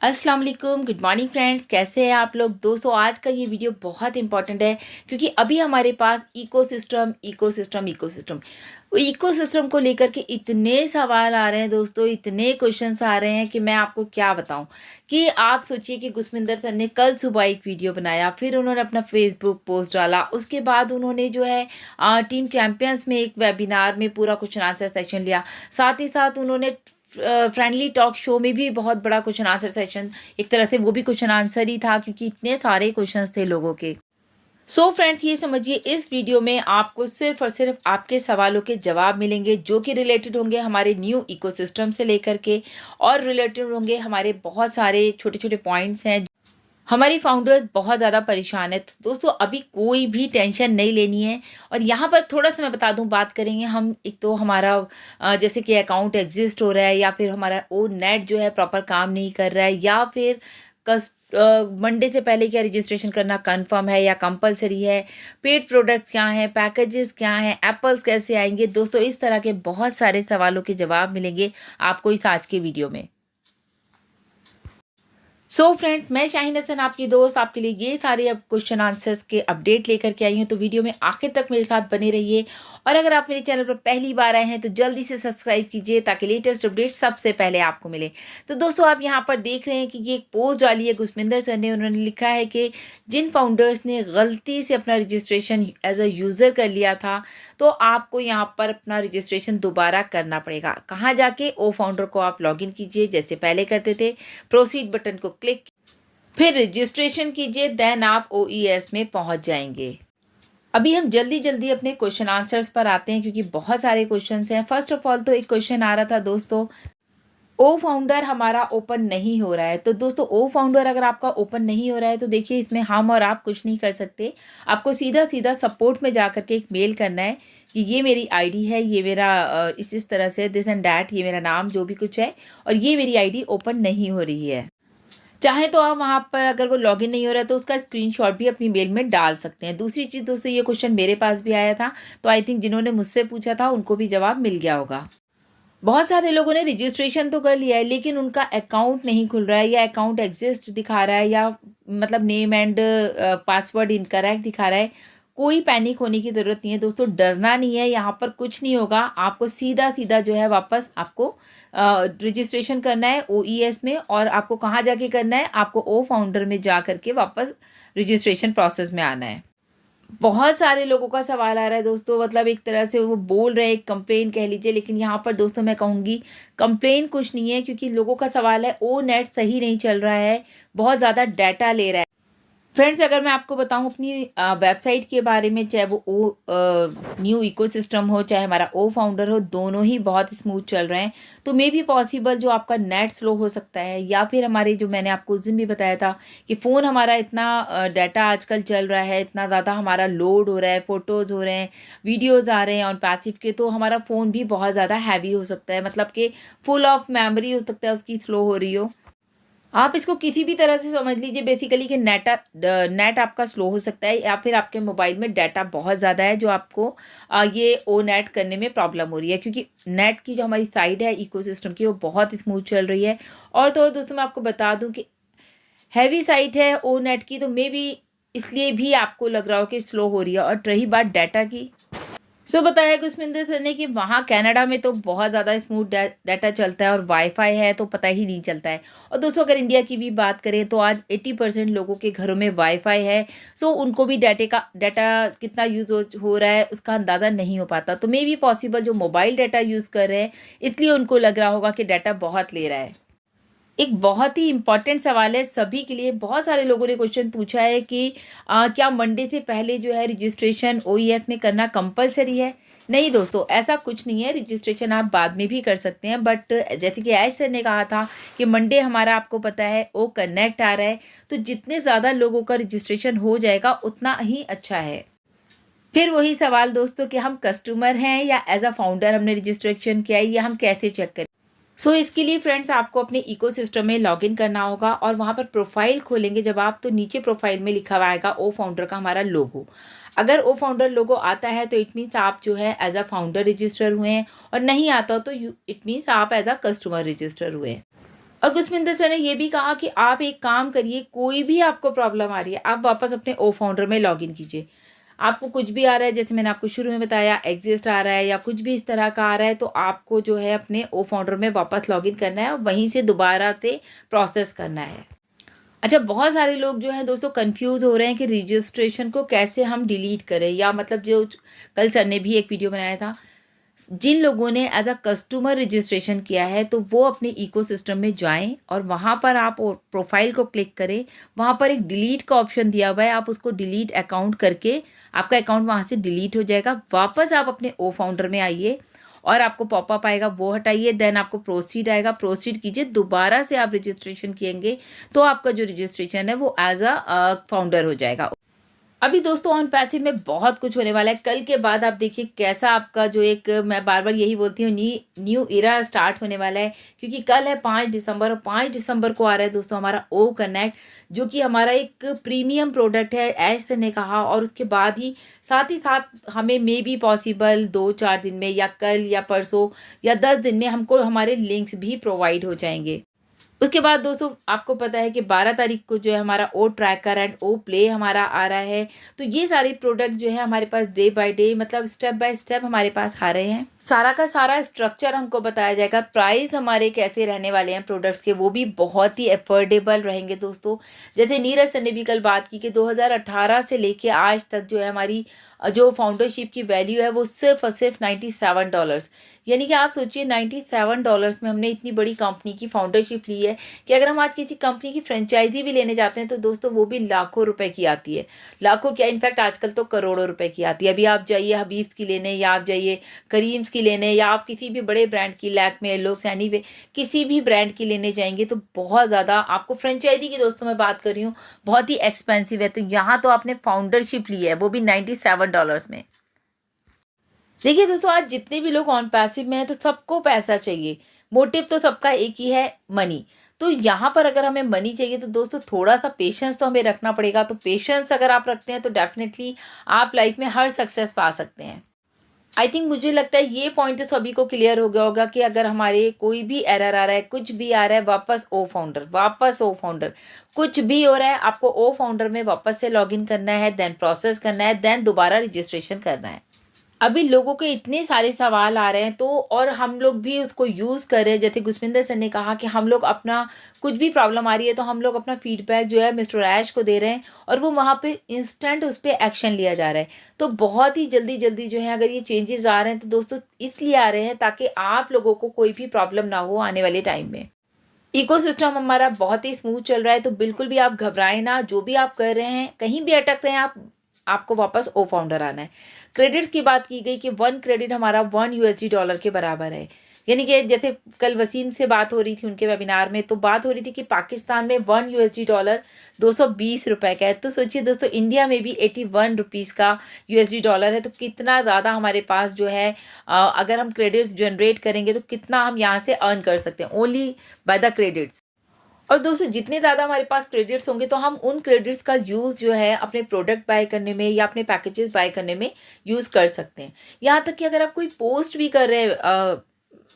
अस्सलाम वालेकुम, good morning friends. कैसे हैं आप लोग? दोस्तों आज का ये वीडियो बहुत इंपॉर्टेंट है क्योंकि अभी हमारे पास इकोसिस्टम इकोसिस्टम इकोसिस्टम इकोसिस्टम को लेकर के इतने सवाल आ रहे हैं दोस्तों, इतने क्वेश्चंस आ रहे हैं कि मैं आपको क्या बताऊं। कि आप सोचिए कि गुरविंदर सर ने कल सुबह एक वीडियो बनाया, फिर उन्होंने अपना फेसबुक पोस्ट डाला, उसके बाद उन्होंने जो है टीम चैंपियंस में एक वेबिनार में पूरा क्वेश्चन आंसर सेशन लिया। साथ ही साथ उन्होंने फ्रेंडली टॉक शो में भी बहुत बड़ा क्वेश्चन आंसर सेशन, एक तरह से वो भी क्वेश्चन आंसर ही था क्योंकि इतने सारे क्वेश्चंस थे लोगों के। सो फ्रेंड्स, ये समझिए इस वीडियो में आपको सिर्फ और सिर्फ आपके सवालों के जवाब मिलेंगे जो कि रिलेटेड होंगे हमारे न्यू इकोसिस्टम से लेकर के, और रिलेटेड होंगे हमारे बहुत सारे छोटे छोटे पॉइंट्स हैं। हमारी फाउंडर्स बहुत ज़्यादा परेशान है, तो दोस्तों अभी कोई भी टेंशन नहीं लेनी है। और यहाँ पर थोड़ा सा मैं बता दूँ, बात करेंगे हम। एक तो हमारा जैसे कि अकाउंट एग्जिस्ट हो रहा है, या फिर हमारा ओ नेट जो है प्रॉपर काम नहीं कर रहा है, या फिर कस मंडे से पहले क्या रजिस्ट्रेशन करना कंफर्म है या कंपलसरी है, पेड प्रोडक्ट्स क्या हैं, पैकेजेस क्या हैं, एप्पल्स कैसे आएंगे। दोस्तों इस तरह के बहुत सारे सवालों के जवाब मिलेंगे आपको इस आज के वीडियो में। सो फ्रेंड्स, मैं शाहीन हसन आपकी दोस्त आपके लिए ये सारे अब क्वेश्चन आंसर्स के अपडेट लेकर के आई हूँ, तो वीडियो में आखिर तक मेरे साथ बने रहिए। और अगर आप मेरे चैनल पर पहली बार आए हैं तो जल्दी से सब्सक्राइब कीजिए ताकि लेटेस्ट अपडेट सबसे पहले आपको मिले। तो दोस्तों आप यहाँ पर देख रहे हैं कि ये एक पोस्ट डाली है गुरविंदर सर ने। उन्होंने लिखा है कि जिन फाउंडर्स ने गलती से अपना रजिस्ट्रेशन एज अ यूज़र कर लिया था, तो आपको यहाँ पर अपना रजिस्ट्रेशन दोबारा करना पड़ेगा। कहाँ जाके? ओ फाउंडर को आप लॉगिन कीजिए जैसे पहले करते थे, प्रोसीड बटन को क्लिक, फिर रजिस्ट्रेशन कीजिए, देन आप ओईएस में पहुंच जाएंगे। अभी हम जल्दी जल्दी अपने क्वेश्चन आंसर्स पर आते हैं क्योंकि बहुत सारे क्वेश्चंस हैं। फर्स्ट ऑफ ऑल तो एक क्वेश्चन आ रहा था दोस्तों, ओ फाउंडर हमारा ओपन नहीं हो रहा है। तो दोस्तों ओ फाउंडर अगर आपका ओपन नहीं हो रहा है तो देखिए इसमें हम और आप कुछ नहीं कर सकते। आपको सीधा सीधा सपोर्ट में जा करके एक मेल करना है कि ये मेरी आईडी है, ये मेरा इस तरह से दिस एंड डैट, ये मेरा नाम जो भी कुछ है, और ये मेरी आईडी ओपन नहीं हो रही है। चाहे तो आप वहाँ पर अगर वो लॉगिन नहीं हो रहा है तो उसका स्क्रीनशॉट भी अपनी मेल में डाल सकते हैं। दूसरी चीज़ दोस्तों, ये क्वेश्चन मेरे पास भी आया था, तो आई थिंक जिन्होंने मुझसे पूछा था उनको भी जवाब मिल गया होगा। बहुत सारे लोगों ने रजिस्ट्रेशन तो कर लिया है लेकिन उनका अकाउंट नहीं खुल रहा है, या अकाउंट एग्जिस्ट दिखा रहा है, या मतलब नेम एंड पासवर्ड इनकरेक्ट दिखा रहा है। कोई पैनिक होने की ज़रूरत नहीं है दोस्तों, डरना नहीं है, यहाँ पर कुछ नहीं होगा। आपको सीधा सीधा जो है वापस आपको रजिस्ट्रेशन करना है ओईएस में, और आपको कहाँ जाके करना है? आपको ओ फाउंडर में जा करके वापस रजिस्ट्रेशन प्रोसेस में आना है। बहुत सारे लोगों का सवाल आ रहा है दोस्तों, मतलब एक तरह से वो बोल रहे हैं, एक कंप्लेन कह लीजिए, लेकिन यहाँ पर दोस्तों मैं कहूँगी कंप्लेन कुछ नहीं है, क्योंकि लोगों का सवाल है ओ नेट सही नहीं चल रहा है, बहुत ज़्यादा डाटा ले रहा है। फ्रेंड्स, अगर मैं आपको बताऊं अपनी वेबसाइट के बारे में, चाहे वो ओ न्यू इकोसिस्टम हो, चाहे हमारा ओ फाउंडर हो, दोनों ही बहुत स्मूथ चल रहे हैं। तो मे भी पॉसिबल जो आपका नेट स्लो हो सकता है, या फिर हमारे जो मैंने आपको उस दिन भी बताया था कि फ़ोन हमारा इतना डाटा आजकल चल रहा है, इतना ज़्यादा हमारा लोड हो रहा है, फ़ोटोज़ हो रहे हैं, वीडियोज़ आ रहे हैं ऑन पैसिव के, तो हमारा फ़ोन भी बहुत ज़्यादा हैवी हो सकता है, मतलब कि फुल ऑफ मेमोरी हो सकता है उसकी स्लो हो रही हो। आप इसको किसी भी तरह से समझ लीजिए बेसिकली कि नेट आपका स्लो हो सकता है, या फिर आपके मोबाइल में डाटा बहुत ज़्यादा है जो आपको ये ओ नेट करने में प्रॉब्लम हो रही है, क्योंकि नेट की जो हमारी साइड है इकोसिस्टम की वो बहुत स्मूथ चल रही है। और तो और दोस्तों मैं आपको बता दूं कि हैवी साइट है ओ नेट की, तो मे बी इसलिए भी आपको लग रहा हो कि स्लो हो रही है। और रही बात डाटा की, बताया गुरविंदर सर ने कि वहाँ कनाडा में तो बहुत ज़्यादा स्मूथ डाटा चलता है और वाईफाई है तो पता ही नहीं चलता है। और दोस्तों अगर इंडिया की भी बात करें तो आज 80% लोगों के घरों में वाईफाई है, सो उनको भी डाटा कितना यूज़ हो रहा है उसका अंदाज़ा नहीं हो पाता। तो मे बी पॉसिबल जो मोबाइल डाटा यूज़ कर रहे हैं इसलिए उनको लग रहा होगा कि डाटा बहुत ले रहा है। एक बहुत ही इम्पॉर्टेंट सवाल है सभी के लिए। बहुत सारे लोगों ने क्वेश्चन पूछा है कि क्या मंडे से पहले जो है रजिस्ट्रेशन ओईएस में करना कंपलसरी है? नहीं दोस्तों, ऐसा कुछ नहीं है। रजिस्ट्रेशन आप बाद में भी कर सकते हैं, बट जैसे कि ऐश सर ने कहा था कि मंडे हमारा आपको पता है ओ कनेक्ट आ रहा है, तो जितने ज़्यादा लोगों का रजिस्ट्रेशन हो जाएगा उतना ही अच्छा है। फिर वही सवाल दोस्तों कि हम कस्टमर हैं या एज अ फाउंडर हमने रजिस्ट्रेशन किया है, या हम कैसे चेक करें? इसके लिए फ्रेंड्स आपको अपने इकोसिस्टम में लॉगिन करना होगा और वहाँ पर प्रोफाइल खोलेंगे जब आप, तो नीचे प्रोफाइल में लिखा हुआ आएगा ओ फाउंडर का हमारा लोगो। अगर ओ फाउंडर लोगो आता है तो इट मीन्स आप जो है एज अ फाउंडर रजिस्टर हुए हैं, और नहीं आता तो इट मीन्स आप एज अ कस्टमर रजिस्टर हुए हैं। और गुरस्मिंदर सर ने ये भी कहा कि आप एक काम करिए, कोई भी आपको प्रॉब्लम आ रही है, आप वापस अपने ओ फाउंडर में लॉगिन कीजिए। आपको कुछ भी आ रहा है, जैसे मैंने आपको शुरू में बताया एग्जिस्ट आ रहा है या कुछ भी इस तरह का आ रहा है, तो आपको जो है अपने ओ फाउंडर में वापस लॉगिन करना है और वहीं से दोबारा से प्रोसेस करना है। अच्छा, बहुत सारे लोग जो हैं दोस्तों कन्फ्यूज़ हो रहे हैं कि रजिस्ट्रेशन को कैसे हम डिलीट करें, या मतलब जो कल सर ने भी एक वीडियो बनाया था, जिन लोगों ने एज अ कस्टमर रजिस्ट्रेशन किया है तो वो अपने इकोसिस्टम में जाएं और वहाँ पर आप प्रोफाइल को क्लिक करें। वहाँ पर एक डिलीट का ऑप्शन दिया हुआ है, आप उसको डिलीट अकाउंट करके आपका अकाउंट वहाँ से डिलीट हो जाएगा। वापस आप अपने ओ फाउंडर में आइए और आपको पॉपअप आएगा, वो हटाइए, देन आपको प्रोसीड आएगा, प्रोसीड कीजिए, दोबारा से आप रजिस्ट्रेशन किएंगे तो आपका जो रजिस्ट्रेशन है वो एज अ फाउंडर हो जाएगा। अभी दोस्तों ऑन पैसिव में बहुत कुछ होने वाला है। कल के बाद आप देखिए कैसा आपका जो एक, मैं बार बार यही बोलती हूँ, न्यू इरा स्टार्ट होने वाला है, क्योंकि कल है 5 दिसंबर और 5 दिसंबर को आ रहा है दोस्तों हमारा ओ कनेक्ट, जो कि हमारा एक प्रीमियम प्रोडक्ट है ऐश सर ने कहा। और उसके बाद ही साथ हमें मे बी पॉसिबल 2-4 दिन में या कल या परसों या 10 दिन में हमको हमारे लिंक्स भी प्रोवाइड हो जाएंगे। उसके बाद दोस्तों आपको पता है कि 12 तारीख को जो है हमारा ओ ट्रैकर एंड ओ प्ले हमारा आ रहा है। तो ये सारे प्रोडक्ट जो है हमारे पास डे बाय डे, मतलब स्टेप बाय स्टेप हमारे पास आ रहे हैं। सारा का सारा स्ट्रक्चर हमको बताया जाएगा, प्राइस हमारे कैसे रहने वाले हैं प्रोडक्ट्स के, वो भी बहुत ही अफोर्डेबल रहेंगे दोस्तों। जैसे नीरज सर ने भी कल बात की कि 2018 से लेके आज तक जो है हमारी जो फाउंडरशिप की वैल्यू है वो सिर्फ और सिर्फ $97। यानी कि आप सोचिए $97 में हमने इतनी बड़ी कंपनी की फाउंडरशिप ली है कि अगर हम आज किसी कंपनी की फ्रेंचाइजी भी लेने जाते हैं तो दोस्तों वो भी लाखों रुपए की आती है। लाखों क्या, इनफैक्ट आजकल तो करोड़ों रुपए की आती है। अभी आप जाइए हबीब्स की लेने, या आप जाइए करीम्स की लेने, या आप किसी भी बड़े ब्रांड की, लैक्मे, लुक्स, एनीवे, किसी भी ब्रांड की लेने जाएंगे तो बहुत ज़्यादा आपको, फ्रेंचाइजी की दोस्तों मैं बात कर रही हूँ, बहुत ही एक्सपेंसिव है। तो यहाँ तो आपने फाउंडरशिप ली है वो भी $97 में। देखिए दोस्तों, आज जितने भी लोग ऑन पैसिव में हैं तो सबको पैसा चाहिए, मोटिव तो सबका एक ही है, मनी। तो यहाँ पर अगर हमें मनी चाहिए तो दोस्तों थोड़ा सा पेशेंस तो हमें रखना पड़ेगा। तो पेशेंस अगर आप रखते हैं तो डेफिनेटली आप लाइफ में हर सक्सेस पा सकते हैं। आई थिंक, मुझे लगता है ये पॉइंट तो सभी को क्लियर हो गया होगा कि अगर हमारे कोई भी एरर आ रहा है, कुछ भी आ रहा है, वापस ओ फाउंडर, वापस ओ फाउंडर, कुछ भी हो रहा है आपको ओ फाउंडर में वापस से लॉगिन करना है, देन प्रोसेस करना है, देन दोबारा रजिस्ट्रेशन करना है। अभी लोगों के इतने सारे सवाल आ रहे हैं, तो और हम लोग भी उसको यूज़ कर रहे हैं। जैसे गुरस्मिंदर सर ने कहा कि हम लोग अपना, कुछ भी प्रॉब्लम आ रही है तो हम लोग अपना फीडबैक जो है मिस्टर ऐश को दे रहे हैं और वो वहाँ पे इंस्टेंट उस पर एक्शन लिया जा रहा है। तो बहुत ही जल्दी जल्दी जो है अगर ये चेंजेस आ रहे हैं तो दोस्तों इसलिए आ रहे हैं ताकि आप लोगों को कोई भी प्रॉब्लम ना हो आने वाले टाइम में। इकोसिस्टम हमारा बहुत ही स्मूथ चल रहा है, तो बिल्कुल भी आप घबराएं ना। जो भी आप कर रहे हैं, कहीं भी अटक रहे हैं आप, आपको वापस ओ फाउंडर आना है। क्रेडिट्स की बात की गई कि 1 क्रेडिट हमारा $1 के बराबर है। यानी कि जैसे कल वसीम से बात हो रही थी उनके वेबिनार में, तो बात हो रही थी कि पाकिस्तान में $1 $220 का है। तो सोचिए दोस्तों, इंडिया में भी 81 रुपीज़ का $, है। तो कितना ज़्यादा हमारे पास जो है, अगर हम क्रेडिट्स जनरेट करेंगे तो कितना हम यहाँ से अर्न कर सकते हैं ओनली बाय द क्रेडिट्स। और दोस्तों जितने ज़्यादा हमारे पास क्रेडिट्स होंगे तो हम उन क्रेडिट्स का यूज़ जो है अपने प्रोडक्ट बाय करने में या अपने पैकेजेस बाय करने में यूज़ कर सकते हैं। यहाँ तक कि अगर आप कोई पोस्ट भी कर रहे हैं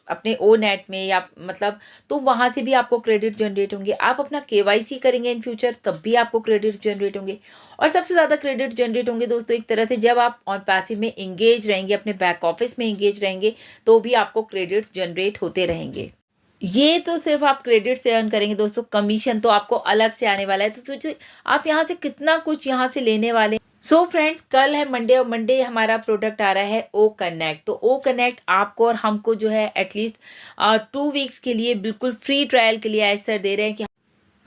अपने ओ नेट में, या मतलब, तो वहाँ से भी आपको क्रेडिट जनरेट होंगे। आप अपना केवाईसी करेंगे इन फ्यूचर तब भी आपको क्रेडिट जनरेट होंगे। और सबसे ज़्यादा क्रेडिट जनरेट होंगे दोस्तों एक तरह से जब आप ऑन पैसिव में इंगेज रहेंगे, अपने बैक ऑफिस में इंगेज रहेंगे, तो भी आपको क्रेडिट्स जनरेट होते रहेंगे। ये तो सिर्फ आप क्रेडिट से अर्न करेंगे दोस्तों, कमीशन तो आपको अलग से आने वाला है। तो सोचिए आप यहाँ से कितना कुछ यहाँ से लेने वाले हैं। सो फ्रेंड्स, कल है मंडे और मंडे हमारा प्रोडक्ट आ रहा है ओ कनेक्ट। तो ओ कनेक्ट आपको और हमको जो है एटलीस्ट 2 वीक्स के लिए बिल्कुल फ्री ट्रायल के लिए ऐसा दे रहे हैं कि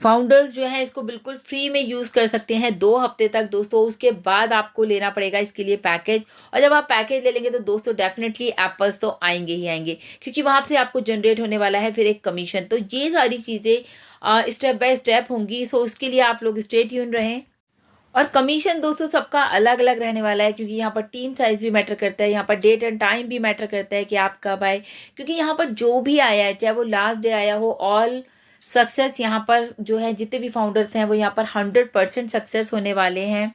फाउंडर्स जो है इसको बिल्कुल फ्री में यूज़ कर सकते हैं 2 हफ्ते तक दोस्तों। उसके बाद आपको लेना पड़ेगा इसके लिए पैकेज, और जब आप पैकेज ले लेंगे तो दोस्तों डेफिनेटली एप्पल्स तो आएंगे ही आएंगे, क्योंकि वहाँ से आपको जनरेट होने वाला है फिर एक कमीशन। तो ये सारी चीज़ें स्टेप बाय स्टेप होंगी, सो उसके लिए आप लोग स्टे ट्यून रहें। और कमीशन दोस्तों सबका अलग अलग रहने वाला है, क्योंकि यहाँ पर टीम साइज भी मैटर करता है, यहाँ पर डेट एंड टाइम भी मैटर करता है कि आप कब आए, क्योंकि यहाँ पर जो भी आया है, चाहे वो लास्ट डे आया हो, ऑल सक्सेस यहाँ पर जो है जितने भी फाउंडर्स हैं वो यहाँ पर 100% सक्सेस होने वाले हैं।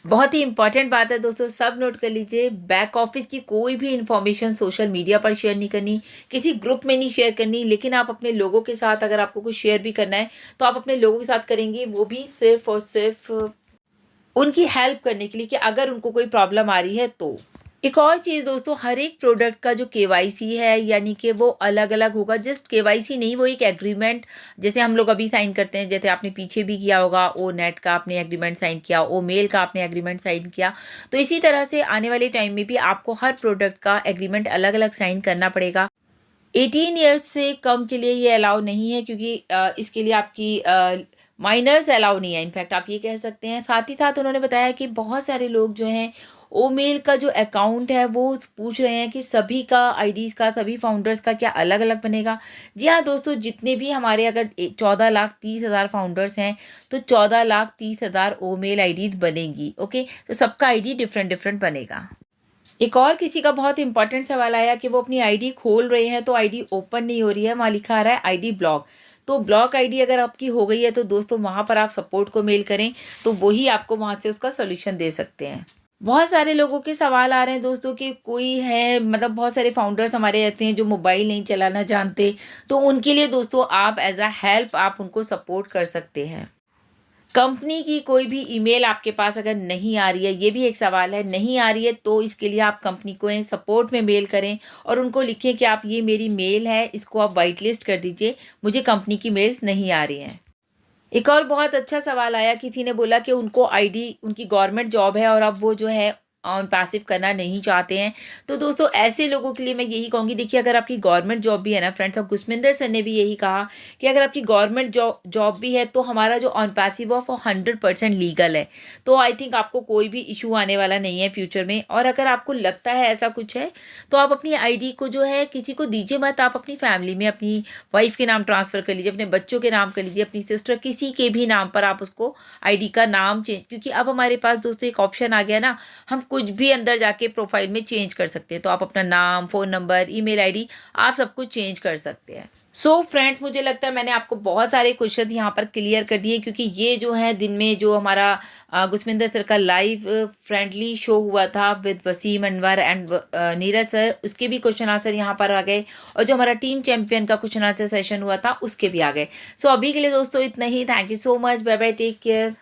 बहुत ही इंपॉर्टेंट बात है दोस्तों, सब नोट कर लीजिए, बैक ऑफिस की कोई भी इंफॉर्मेशन सोशल मीडिया पर शेयर नहीं करनी, किसी ग्रुप में नहीं शेयर करनी। लेकिन आप अपने लोगों के साथ अगर आपको कुछ शेयर भी करना है तो आप अपने लोगों के साथ करेंगे, वो भी सिर्फ और सिर्फ उनकी हेल्प करने के लिए कि अगर उनको कोई प्रॉब्लम आ रही है तो। एक और चीज़ दोस्तों, हर एक प्रोडक्ट का जो केवाईसी है यानी कि वो अलग अलग होगा। जस्ट केवाईसी नहीं, वो एक एग्रीमेंट, जैसे हम लोग अभी साइन करते हैं, जैसे आपने पीछे भी किया होगा, ओ नेट का आपने एग्रीमेंट साइन किया, ओ मेल का आपने एग्रीमेंट साइन किया, तो इसी तरह से आने वाले टाइम में भी आपको हर प्रोडक्ट का एग्रीमेंट अलग अलग साइन करना पड़ेगा। 18 ईयर्स से कम के लिए ये अलाउ नहीं है, क्योंकि इसके लिए आपकी माइनर्स अलाउ नहीं है, इनफैक्ट आप ये कह सकते हैं। साथ ही साथ उन्होंने बताया कि बहुत सारे लोग जो हैं ओमेल का जो अकाउंट है वो पूछ रहे हैं कि सभी का आईडीज़ का, सभी फाउंडर्स का क्या अलग अलग बनेगा। जी हाँ दोस्तों, जितने भी हमारे अगर 14,30,000 फाउंडर्स हैं तो 14,30,000 ओमेल आईडीज़ बनेंगी। ओके, तो सबका आईडी डिफरेंट डिफरेंट बनेगा। एक और किसी का बहुत इंपॉर्टेंट सवाल आया कि वो अपनी आईडी खोल रहे हैं तो आईडी ओपन नहीं हो रही है, वहाँ लिखा आ रहा है आईडी ब्लॉक। तो ब्लॉक आईडी अगर आपकी हो गई है तो दोस्तों वहाँ पर आप सपोर्ट को मेल करें, तो वही आपको वहाँ से उसका सोल्यूशन दे सकते हैं। बहुत सारे लोगों के सवाल आ रहे हैं दोस्तों कि कोई है, मतलब बहुत सारे फाउंडर्स हमारे ऐसे हैं जो मोबाइल नहीं चलाना जानते, तो उनके लिए दोस्तों आप एज अ हेल्प आप उनको सपोर्ट कर सकते हैं। कंपनी की कोई भी ईमेल आपके पास अगर नहीं आ रही है, ये भी एक सवाल है, नहीं आ रही है तो इसके लिए आप कंपनी को सपोर्ट में मेल करें और उनको लिखें कि आप ये मेरी मेल है, इसको आप वाइट लिस्ट कर दीजिए, मुझे कंपनी की मेल्स नहीं आ रही हैं। एक और बहुत अच्छा सवाल आया, किसी ने बोला कि उनको आईडी, उनकी गवर्नमेंट जॉब है और अब वो जो है पैसिव करना नहीं चाहते हैं। तो दोस्तों ऐसे लोगों के लिए मैं यही कहूँगी, देखिए अगर आपकी गवर्नमेंट जॉब भी है ना फ्रेंड्स, और गुरमिंदर सर ने भी यही कहा कि अगर आपकी गवर्नमेंट जॉब भी है तो हमारा जो ऑन पैसिव ऑफ वो 100% लीगल है। तो आई थिंक आपको कोई भी इशू आने वाला नहीं है फ्यूचर में। और अगर आपको लगता है ऐसा कुछ है तो आप अपनी आईडी को जो है किसी को दीजिए मत, आप अपनी फैमिली में अपनी वाइफ के नाम ट्रांसफ़र कर लीजिए, अपने बच्चों के नाम कर लीजिए, अपनी सिस्टर, किसी के भी नाम पर आप उसको आईडी का नाम चेंज, क्योंकि अब हमारे पास दोस्तों एक ऑप्शन आ गया ना, हम कुछ भी अंदर जाके प्रोफाइल में चेंज कर सकते हैं। तो आप अपना नाम, फ़ोन नंबर, ईमेल आईडी आप सब कुछ चेंज कर सकते हैं। सो फ्रेंड्स, मुझे लगता है मैंने आपको बहुत सारे क्वेश्चन यहाँ पर क्लियर कर दिए, क्योंकि ये जो है दिन में जो हमारा गुरमिंदर सर का लाइव फ्रेंडली शो हुआ था with Wasim Anwar and Neeraj sir, उसके भी क्वेश्चन आंसर यहाँ पर आ गए, और जो हमारा टीम चैंपियन का क्वेश्चन आंसर सेशन हुआ था उसके भी आ गए। सो अभी के लिए दोस्तों इतना ही। Thank you so much, bye bye, take care.